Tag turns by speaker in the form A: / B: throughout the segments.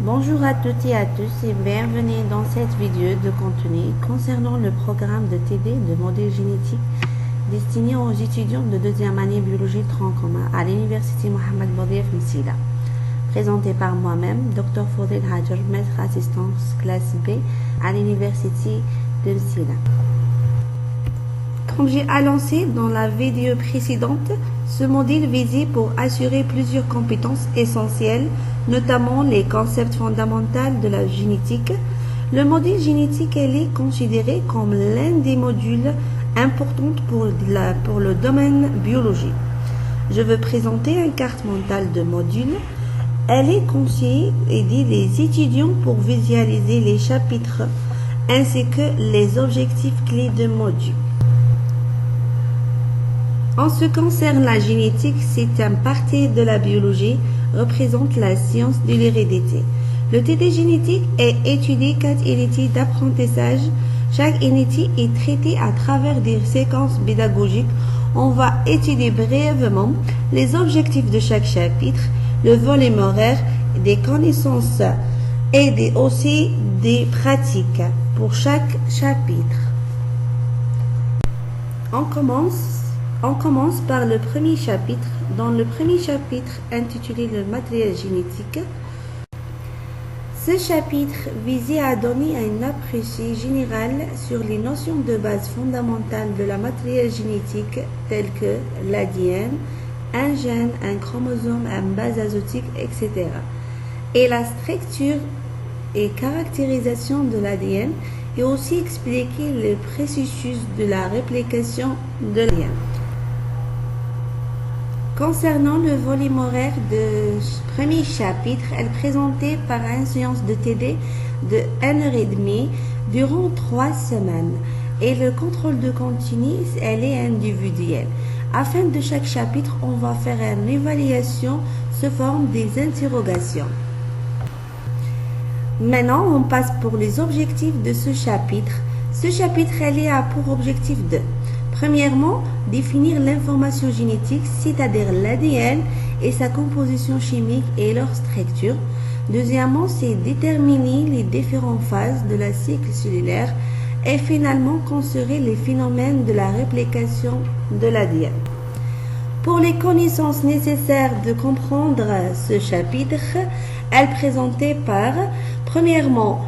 A: Bonjour à toutes et à tous et bienvenue dans cette vidéo de contenu concernant le programme de TD de modèle génétique destiné aux étudiants de deuxième année biologie tronc commun à l'université Mohamed Boudif Msila. Présenté par moi-même, Dr Fodil Hajar, maître assistance classe B à l'université de Msila. Comme j'ai annoncé dans la vidéo précédente, ce modèle visait pour assurer plusieurs compétences essentielles, notamment les concepts fondamentaux de la génétique. Le modèle génétique est considéré comme l'un des modules importants pour le domaine biologie. Je veux présenter une carte mentale de module. Elle est conseillée aider les étudiants pour visualiser les chapitres ainsi que les objectifs clés de module. En ce qui concerne la génétique, c'est une partie de la biologie, représente la science de l'hérédité. Le TD génétique est étudié 4 unités d'apprentissage. Chaque unité est traitée à travers des séquences pédagogiques. On va étudier brièvement les objectifs de chaque chapitre, le volume horaire, des connaissances et aussi des pratiques pour chaque chapitre. On commence par le premier chapitre. Dans le premier chapitre intitulé le matériel génétique, ce chapitre visait à donner un aperçu général sur les notions de base fondamentales de la matériel génétique telles que l'ADN, un gène, un chromosome, une base azotique, etc. et la structure et caractérisation de l'ADN et aussi expliquer le processus de la réplication de l'ADN. Concernant le volume horaire de ce premier chapitre, elle est présentée par une séance de TD de 1h30 durant 3 semaines et le contrôle de continu, elle est individuelle. À la fin de chaque chapitre, on va faire une évaluation sous forme des interrogations. Maintenant, on passe pour les objectifs de ce chapitre. Ce chapitre, elle a pour objectif de premièrement, définir l'information génétique, c'est-à-dire l'ADN et sa composition chimique et leur structure. Deuxièmement, c'est déterminer les différentes phases de la cycle cellulaire et finalement considérer les phénomènes de la réplication de l'ADN. Pour les connaissances nécessaires de comprendre ce chapitre, elle est présentée par, premièrement,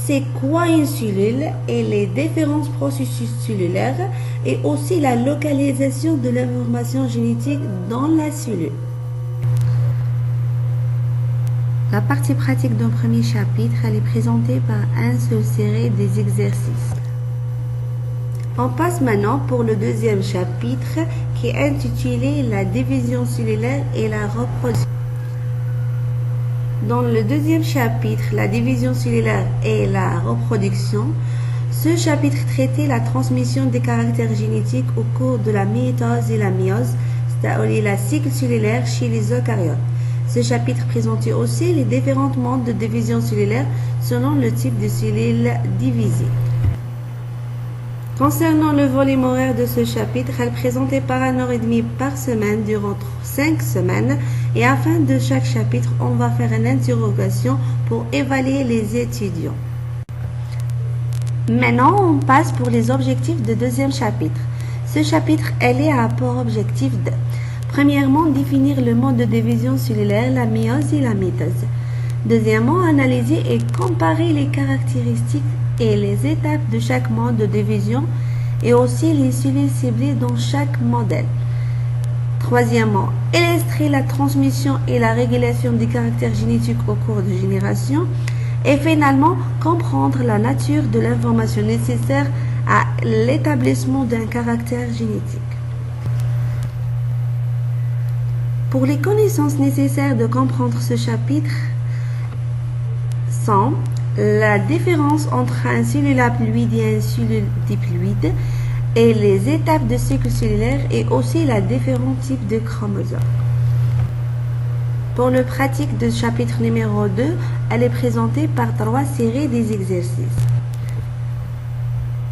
A: c'est quoi une cellule et les différents processus cellulaires et aussi la localisation de l'information génétique dans la cellule. La partie pratique d'un premier chapitre, elle est présentée par une seule série des exercices. On passe maintenant pour le deuxième chapitre qui est intitulé la division cellulaire et la reproduction. Dans le deuxième chapitre, la division cellulaire et la reproduction, ce chapitre traitait la transmission des caractères génétiques au cours de la mitose et la méiose, c'est-à-dire la cycle cellulaire chez les eucaryotes. Ce chapitre présentait aussi les différents modes de division cellulaire selon le type de cellule divisée. Concernant le volume horaire de ce chapitre, elle est présentée par 1h30 par semaine durant 5 semaines et à la fin de chaque chapitre, on va faire une interrogation pour évaluer les étudiants. Maintenant, on passe pour les objectifs du deuxième chapitre. Ce chapitre, elle a pour objectif de, premièrement, définir le mode de division cellulaire, la méiose et la mitose. Deuxièmement, analyser et comparer les caractéristiques et les étapes de chaque mode de division et aussi les cellules ciblées dans chaque modèle. Troisièmement, illustrer la transmission et la régulation des caractères génétiques au cours de génération. Et finalement, comprendre la nature de l'information nécessaire à l'établissement d'un caractère génétique. Pour les connaissances nécessaires de comprendre ce chapitre sont la différence entre un cellule haploïde et un cellule diploïde et les étapes de cycle cellulaire et aussi les différents types de chromosomes. Pour le pratique de chapitre numéro 2, elle est présentée par 3 séries des exercices.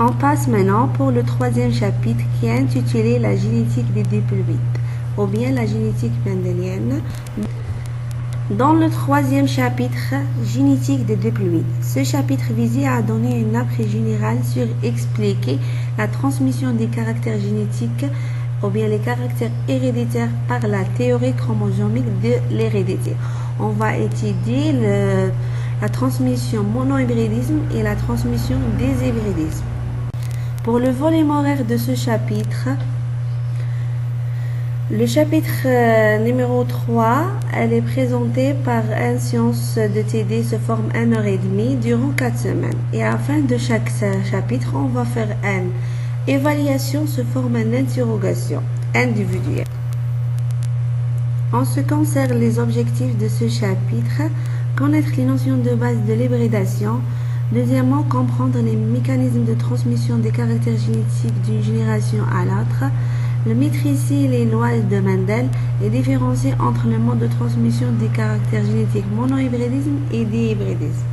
A: On passe maintenant pour le troisième chapitre qui est intitulé la génétique des diploïdes ou bien la génétique mendélienne. Dans le troisième chapitre, génétique des diploïdes, ce chapitre visait à donner une approche générale sur expliquer la transmission des caractères génétiques ou bien les caractères héréditaires par la théorie chromosomique de l'hérédité. On va étudier la transmission monohybridisme et la transmission déshybridisme. Pour le volume horaire de ce chapitre, le chapitre numéro 3, elle est présentée par une séance de TD se forme 1h30 durant 4 semaines. Et à la fin de chaque chapitre, on va faire une évaluation se forme une interrogation individuelle. En ce qui concerne les objectifs de ce chapitre, connaître les notions de base de l'hybridation. Deuxièmement, comprendre les mécanismes de transmission des caractères génétiques d'une génération à l'autre. Maîtriser les lois de Mendel et différencier entre le mode de transmission des caractères génétiques monohybridisme et déhybridisme.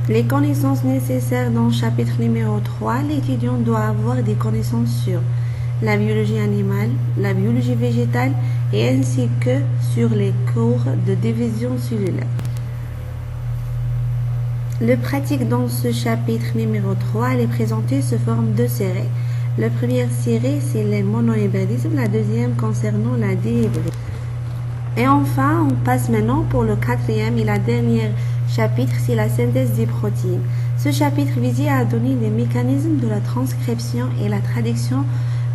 A: Les connaissances nécessaires dans le chapitre numéro 3, l'étudiant doit avoir des connaissances sur la biologie animale, la biologie végétale et ainsi que sur les cours de division cellulaire. Le pratique dans ce chapitre numéro 3, elle est présentée sous forme de séries. La première série, c'est le monohybridisme, la deuxième concernant la déhybridisme. Et enfin, on passe maintenant pour le quatrième et la dernière chapitre, c'est la synthèse des protéines. Ce chapitre visait à donner les mécanismes de la transcription et la traduction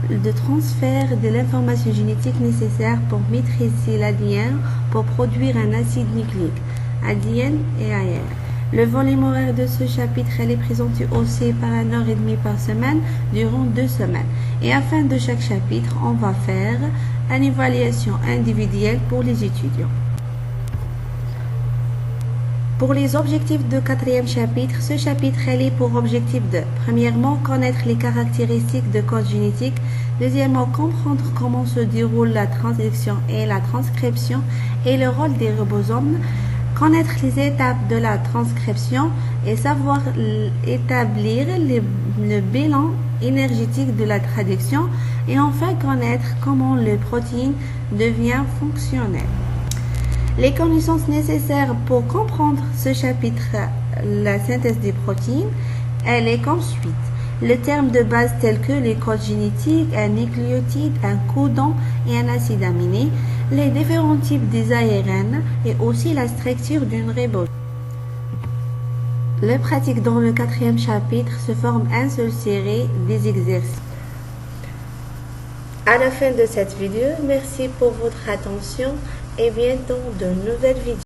A: de transfert de l'information génétique nécessaire pour maîtriser l'ADN pour produire un acide nucléique, ADN et AR. Le volume horaire de ce chapitre elle est présenté aussi par 1h30 par semaine durant 2 semaines. Et à la fin de chaque chapitre, on va faire une évaluation individuelle pour les étudiants. Pour les objectifs du quatrième chapitre, ce chapitre elle est pour objectif de, premièrement, connaître les caractéristiques de code génétique. Deuxièmement, comprendre comment se déroule la transduction et la transcription et le rôle des ribosomes. Connaître les étapes de la transcription et savoir établir le bilan énergétique de la traduction et enfin connaître comment le protéine devient fonctionnel. Les connaissances nécessaires pour comprendre ce chapitre, la synthèse des protéines, elle est comme suit. Les termes de base tels que les codes génétiques, un nucléotide, un codon et un acide aminé, les différents types des ARN et aussi la structure d'une ribosome. La pratique dans le quatrième chapitre se forme une seule série des exercices. À la fin de cette vidéo, merci pour votre attention et bientôt de nouvelles vidéos.